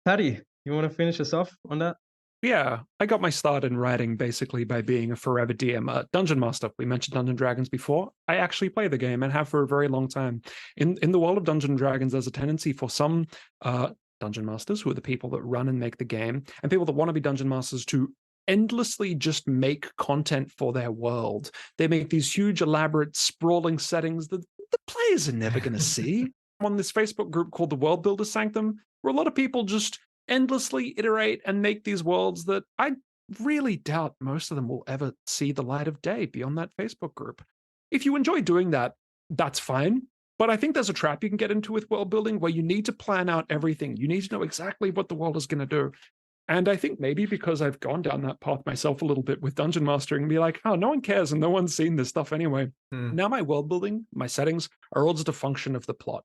Paddy, you want to finish us off on that? Yeah, I got my start in writing basically by being a forever DM, dungeon master. We mentioned Dungeons and Dragons before. I actually play the game and have for a very long time. In the world of Dungeons and Dragons, there's a tendency for some dungeon masters, who are the people that run and make the game, and people that want to be dungeon masters, to endlessly just make content for their world. They make these huge, elaborate, sprawling settings that the players are never going to see. I'm on this Facebook group called the World Builder Sanctum, where a lot of people just endlessly iterate and make these worlds that I really doubt most of them will ever see the light of day beyond that Facebook group. If you enjoy doing that, that's fine. But I think there's a trap you can get into with world building where you need to plan out everything. You need to know exactly what the world is going to do. And I think maybe because I've gone down that path myself a little bit with dungeon mastering, and be like, oh, no one cares and no one's seen this stuff anyway. Now my world building, my settings are all just a function of the plot.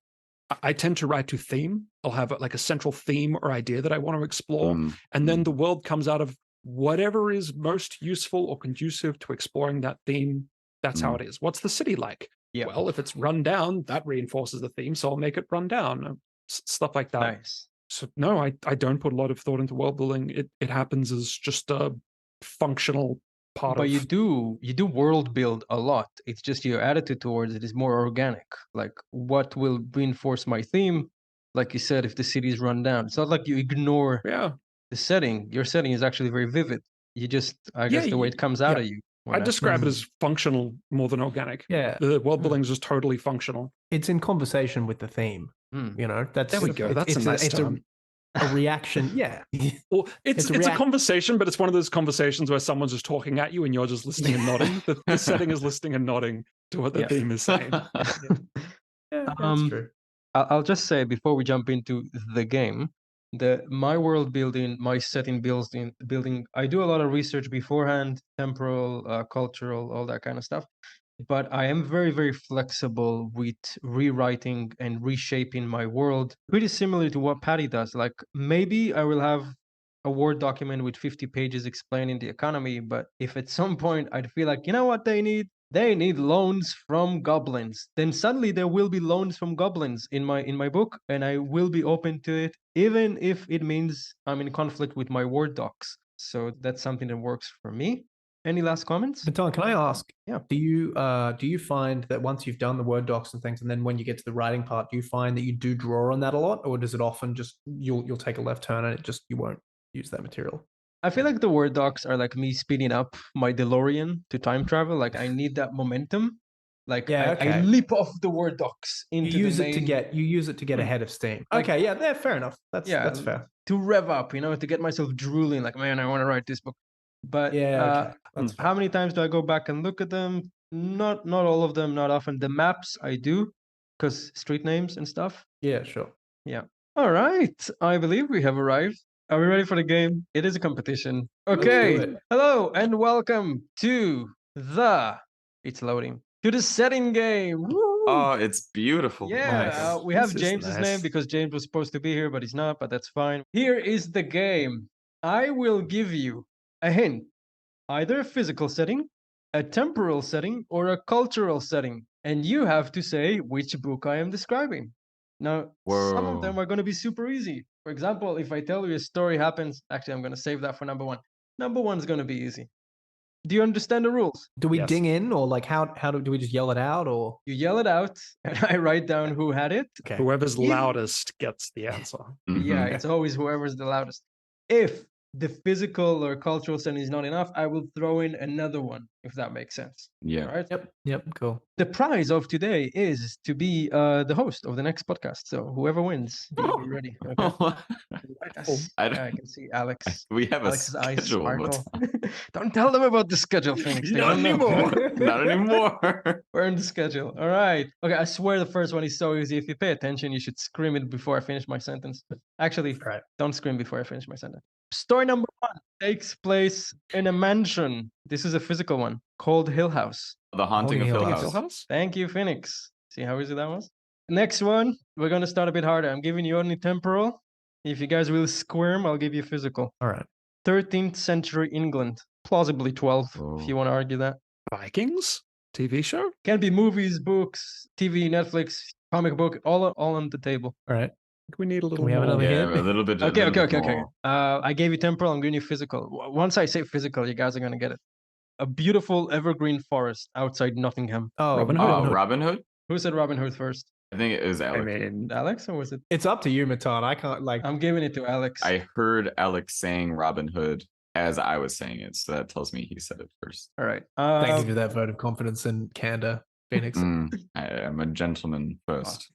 I tend to write to theme. I'll have like a central theme or idea that I want to explore. And then the world comes out of whatever is most useful or conducive to exploring that theme. That's how it is. What's the city like? Yeah. Well, if it's run down, that reinforces the theme, so I'll make it run down. Stuff like that. Nice. So no, I don't put a lot of thought into world building. It happens as just a functional part but of... you do world build a lot. It's just your attitude towards it is more organic. Like, what will reinforce my theme? Like you said, if the city is run down, it's not like you ignore the setting. Your setting is actually very vivid. You just, I guess, the way it comes out of you. I describe it as functional more than organic. Yeah. The world building is just totally functional. It's in conversation with the theme. You know, that's there we go. That's a nice term. A reaction, yeah. Well, it's a conversation, but it's one of those conversations where someone's just talking at you and you're just listening and nodding. The setting is listening and nodding to what the theme is saying. That's true. I'll just say before we jump into the game, my world building, my setting building, I do a lot of research beforehand, temporal, cultural, all that kind of stuff. but I am very, very flexible with rewriting and reshaping my world. Pretty similar to what Paddy does. Like maybe I will have a Word document with 50 pages explaining the economy, but if at some point I'd feel like, you know what they need? They need loans from goblins. Then suddenly there will be loans from goblins in my book, and I will be open to it, even if it means I'm in conflict with my Word docs. So that's something that works for me. Any last comments? Matan, can I ask? Yeah. Do you find that once you've done the Word docs and things, and then when you get to the writing part, do you find that you do draw on that a lot, or does it often just you'll take a left turn and you won't use that material? I feel like the Word docs are like me speeding up my DeLorean to time travel. Like I need that momentum. Like I leap off the Word docs into you use the it main... to get ahead of steam. Like, okay, yeah, fair enough. That's fair. To rev up, to get myself drooling. Like, man, I want to write this book. But That's how many times do I go back and look at them? Not all of them, not often. The maps I do, because street names and stuff. Yeah, sure. Yeah. All right. I believe we have arrived. Are we ready for the game? It is a competition. Okay. Let's do it. Hello and welcome to it's loading. To the setting game. Woo! Oh, it's beautiful. Yeah, Nice. we have This is James's nice. name because James was supposed to be here, but he's not, but that's fine. Here is the game. I will give you a hint. Either a physical setting, a temporal setting, or a cultural setting. And you have to say which book I am describing. Now, some of them Whoa. are going to be super easy. For example, if I tell you a story happens, actually, I'm going to save that for number one. Number one's going to be easy. Do you understand the rules? Do we Yes. ding in, or like how do we just yell it out, or You yell it out, and I write down who had it. okay? Whoever's If- loudest gets the answer. Yeah, Mhm. it's always whoever's the loudest. If the physical or cultural setting is not enough, I will throw in another one, if that makes sense. Yeah. All right. Yep, cool. The prize of today is to be the host of the next podcast. So whoever wins, be ready. Okay. Yes. I Yeah, don't- I can see Alex. We have a Alex's eyes schedule, but sparkle. Don't tell them about the schedule, Phoenix. They Not don't know. anymore. not anymore. We're in the schedule. All right. Okay, I swear the first one is so easy. If you pay attention, you should scream it before I finish my sentence. Actually, Right. don't scream before I finish my sentence. Story number one takes place in a mansion. This is a physical one called Hill House. The Haunting of Hill Hill House. House. House? Thank you, Phoenix. See how easy that was? Next one, we're going to start a bit harder. I'm giving you only temporal. If you guys will squirm, I'll give you physical. All right. 13th century England, plausibly 12th, if you want to argue that. Vikings? TV show? Can be movies, books, TV, Netflix, comic book, all on the table. All right. We need a little we have more. another Yeah, hint? a little bit. Okay. more. I gave you temporal. I'm giving you physical. Once I say physical, you guys are gonna get it. A beautiful evergreen forest outside Nottingham. Oh, Robin Hood. Robin Hood? Who said Robin Hood first? I think it was I Alex. mean, Alex, or was it? It's up to you, Matan. I can't I'm giving it to Alex. I heard Alex saying Robin Hood as I was saying it, so that tells me he said it first. All right. thank you for that vote of confidence and candor, Phoenix. I am a gentleman first.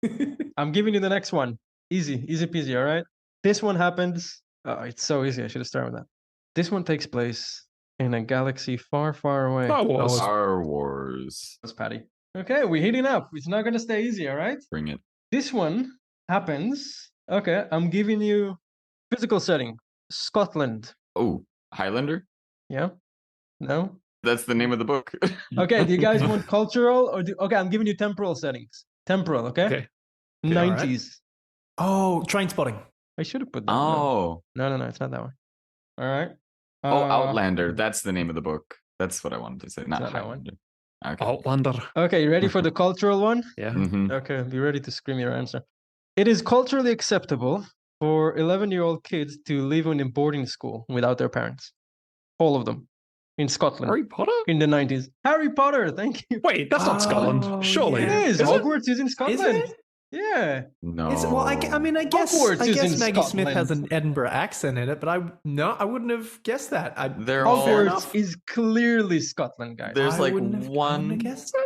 I'm giving you the next one. Easy peasy. All right. This one happens. Oh, it's so easy. I should have started with that. This one takes place in a galaxy far, far away. Star Wars. Star Wars. That's Paddy. Okay, we're heating up. It's not gonna stay easy. All right. Bring it. This one happens. Okay, I'm giving you physical setting. Scotland. Oh, Highlander? Yeah? No? That's the name of the book. Okay, do you guys want cultural or okay, I'm giving you temporal settings. Temporal, okay? Okay. 90s. Oh, train spotting. I should have put that. Oh. No, it's not that one. All right. Outlander. That's the name of the book. That's what I wanted to say. Not not that one. Highlander. Okay. Outlander. Okay, you ready for the cultural one? Yeah. Mhm. Okay, be ready to scream your answer. It is culturally acceptable for 11-year-old kids to live in a boarding school without their parents. All of them. In Scotland. Harry Potter? In the 90s. Harry Potter, thank you. Wait, that's not Oh, Scotland. Surely. yeah. It is. Is it? Hogwarts is in Scotland. it? Yeah. No. Well, I guess Hogwarts is in Maggie Smith has Scotland. an Edinburgh accent in it, but I wouldn't have guessed that. They're Oh, all. fair Hogwarts enough. is clearly Scotland, guys. There's I like wouldn't have one. guessed.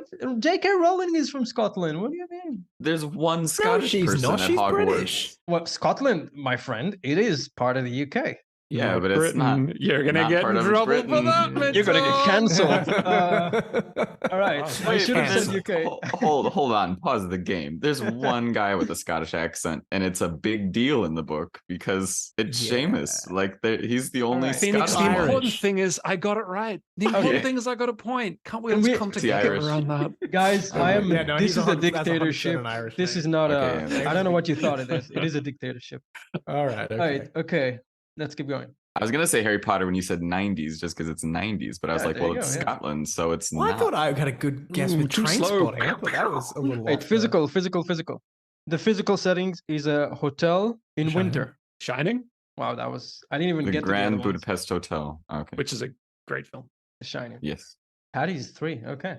J.K. Rowling is from Scotland. What do you mean? There's one Scottish she's person not. at She's Hogwarts. British. Well, Scotland, my friend, it is part of the UK. Yeah, Not but it's not. Britain. You're gonna not get part in of trouble for Britain. that. You're gonna get Mitchell. cancelled. All right, Wow. I Wait, should have Cancelled. said UK. Hold on, pause the game. There's one guy with a Scottish accent, and it's a big deal in the book because it's Yeah. Seamus. Like he's the only right. Phoenix, Scottish the one. important thing is I got it right. The important Okay. thing is I got a point. Can't we Can all we- just come Is he together Irish? around that? Guys, Oh, I am. yeah, no, this he's is a 100% that's 100% dictatorship. an Irish This name. is not Okay, a. I don't know what you thought it is. It is a dictatorship. All right. Okay. All right. Okay. Let's keep going. I was gonna say Harry Potter when you said 90s, just because it's 90s, but I was Yeah, like, there well, you it's go, yeah. Scotland, so it's Well, I not. thought I had a good guess Ooh, with too train slow. spotting. I thought that was a little. Wait, off physical. The physical settings is a hotel in Shining. winter. Shining, Wow, that was. I didn't even The get Grand to the other ones. Budapest Hotel. Okay. which is a great film. Shining. Yes. Paddy's 3. Okay.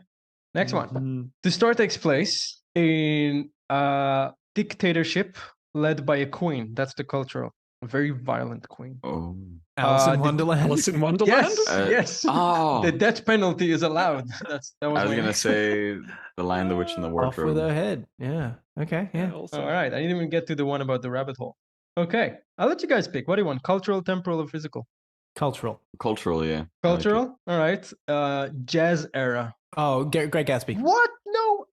Next one. Mhm. The story takes place in a dictatorship led by a queen. That's the cultural. A very violent queen. Oh. Alice in the- Wonderland. Alice in Wonderland. Yes, yes. Oh. The death penalty is allowed. That was. I was my gonna next- say The Lion, the Witch, and the Off with Wardrobe. her head. Yeah. Okay. Yeah. Also. All right. I didn't even get to the one about the rabbit hole. Okay. I'll let you guys pick. What do you want? Cultural, temporal, or physical? Cultural. Cultural, yeah. I like it. Cultural. All right. Jazz era. Oh, Great Gatsby. What? No.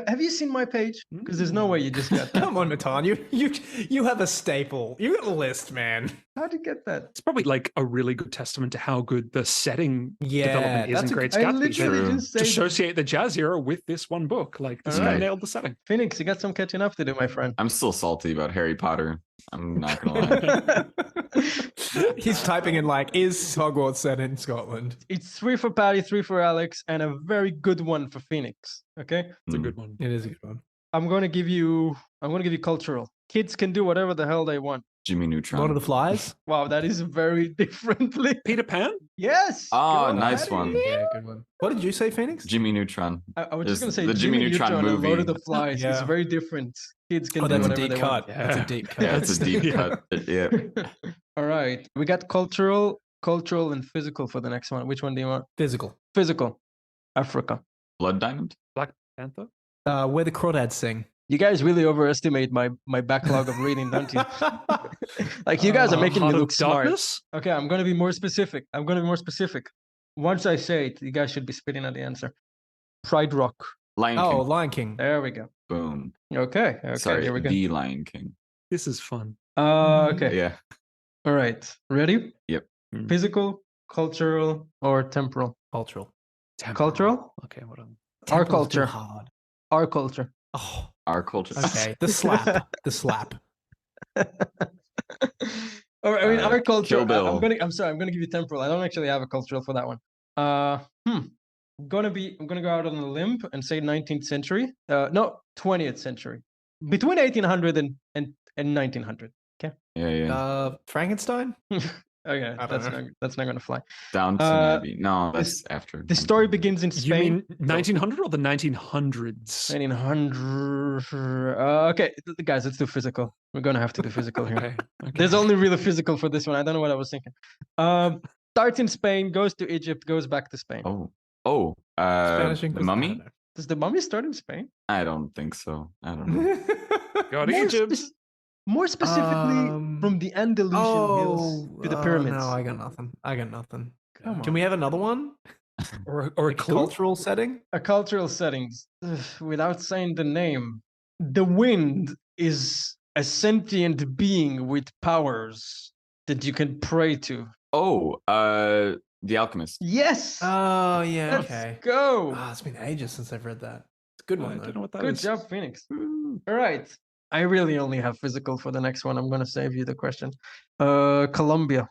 Have you seen my page? Because there's no way you just got that. Come on, Matan. You have a staple. You got a list, man. How'd you get that? It's probably like a really good testament to how good the setting Yeah, development is in that's a- Great I Gatsby. literally True. just To said associate the jazz era with this one book, like this guy Alright. nailed the setting. Phoenix, you got some catching up to do, my friend. I'm still salty about Harry Potter. I'm not gonna lie. He's typing in like, is Hogwarts set in Scotland? It's 3 for Paddy, 3 for Alex, and a very good one for Phoenix. Okay, It's a Mm. good one. It is a good one. I'm gonna give you cultural. Kids can do whatever the hell they want. Jimmy Neutron. Lord of the Flies. Wow, that is very differently. Peter Pan. Yes. Oh, good nice Paddy. one. Yeah, good one. What did you say, Phoenix? Jimmy Neutron. I was There's just gonna say the Jimmy Neutron and Lord movie. of the Flies is Yeah. very different. Kids can Oh, do that's a whatever deep they cut. want. That's a Yeah. deep cut. Yeah, it's a deep Yeah. cut. Yeah. All right, we got cultural, and physical for the next one. Which one do you want? Physical. Physical. Africa. Blood Diamond? Black Panther. Where the crawdads sing. You guys really overestimate my backlog of reading, don't you? Like you guys are making me Heart of look smart. Darkness? Okay, I'm gonna be more specific. Once I say it, you guys should be spitting out the answer. Pride Rock. Lion Oh, King. Lion King. There we go. Boom. Okay. Sorry, Here we go. The Lion King. This is fun. Okay. Yeah. All right. Ready? Yep. Physical, cultural, or temporal? Cultural. Cultural? Okay, what on? Our Temporal's too culture. hard. Our culture. Oh, Our culture. okay. The slap. The slap. Or I mean, our culture. Kill Bill. I'm sorry. I'm gonna give you temporal. I don't actually have a cultural for that one. I'm gonna go out on a limb and say 19th century. No, 20th century. Between 1800 and 1900. Yeah. Frankenstein? Okay, I don't know. that's not gonna fly. Downton Abbey. No, this- that's after. The story begins in You Spain. mean 1900 or the 1900s? 1900. Okay, guys, let's do physical. We're gonna have to do physical here. Okay. There's only really physical for this one. I don't know what I was thinking. Starts in Spain, goes to Egypt, goes back to Spain. Oh. Spanish The Inquisition? Mummy? Does the mummy start in Spain? I don't think so. I don't know. Go to More, Egypt. more specifically, from the Andalusian hills to the pyramids. No, I got nothing. Come Can we have another one? Or a clue. Cultural setting? A cultural settings. Without saying the name, the wind is a sentient being with powers that you can pray to. Oh, The Alchemist. Yes. Oh, yeah, Let's okay. go. It's been ages since I've read that. It's a good I one, don't know though. what that Good is. job, Phoenix. All right. I really only have physical for the next one. I'm gonna save you the question. Colombia.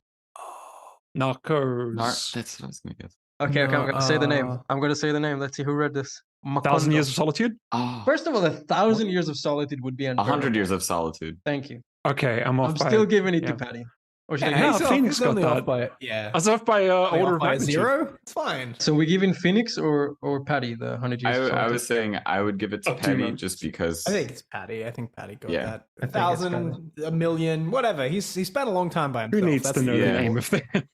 Narcos. That's what I was gonna guess. Okay, I'm gonna say the name. No, I'm gonna say the name. Let's see who read this. 1,000 Macondo. Years of Solitude. Oh, First of all, 1,000 years of solitude would be unbearable. 100 Years of Solitude. Thank you. Okay, I'm off I'm by. still giving it to yeah. Paddy. Or should I Yeah, give it no, to- Phoenix He's only got off that. by, yeah. I was off by Off order of by a magnitude. 0? It's fine. So we giving Phoenix or Paddy the 100 years of I solitude? was saying I would give it to Up to you, Paddy man. just because. I think it's Paddy. I think Paddy got Yeah. that. I think it's 1,000, a million, whatever. He spent a long time by Who himself. needs to know yeah. the name of that?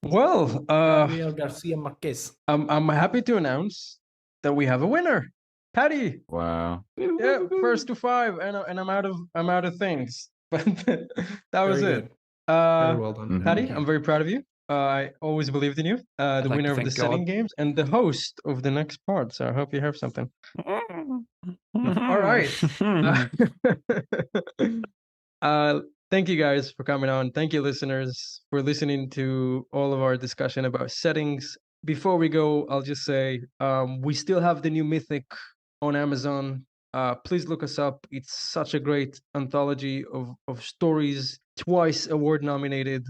Well, Gabriel Garcia Marquez. I'm happy to announce that we have a winner. Paddy. Wow. Yeah, first to 5, and I'm out of things. But that was Very it. good. Very well done. Paddy, I'm very proud of you. I always believed in you. The like winner to of the thank setting God. games and the host of the next part. So I hope you have something. All right. Thank you guys for coming on. Thank you, listeners, for listening to all of our discussion about settings. Before we go, I'll just say we still have the new Mythic on Amazon. Please look us up. It's such a great anthology of stories, twice award nominated.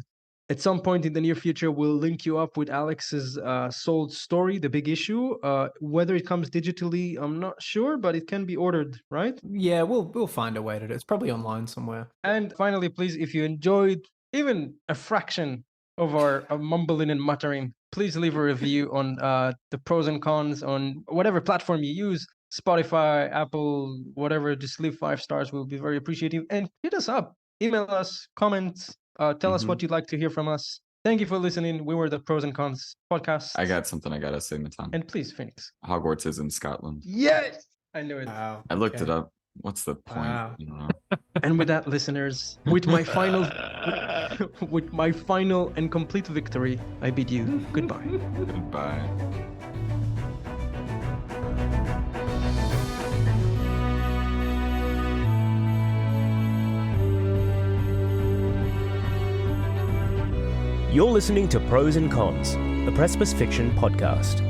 At some point in the near future, we'll link you up with Alex's sold story, The Big Issue. Whether it comes digitally, I'm not sure, but it can be ordered, right? Yeah, we'll find a way to do it. It's probably online somewhere. And finally, please, if you enjoyed even a fraction of our mumbling and muttering, please leave a review on the Pros and Cons on whatever platform you use. Spotify, Apple, whatever. Just leave 5 stars. We'll be very appreciative. And hit us up. Email us, comment, tell us what you'd like to hear from us. Thank you for listening. We were the Pros and Cons podcast. I got something I gotta say, Matan. And please, Phoenix. Hogwarts is in Scotland. Yes! I knew it. Wow. I looked it up. What's the point? Wow. You know? And with that, listeners, with my final and complete victory, I bid you goodbye. Goodbye. You're listening to Pros and Cons, the Precipice Fiction podcast.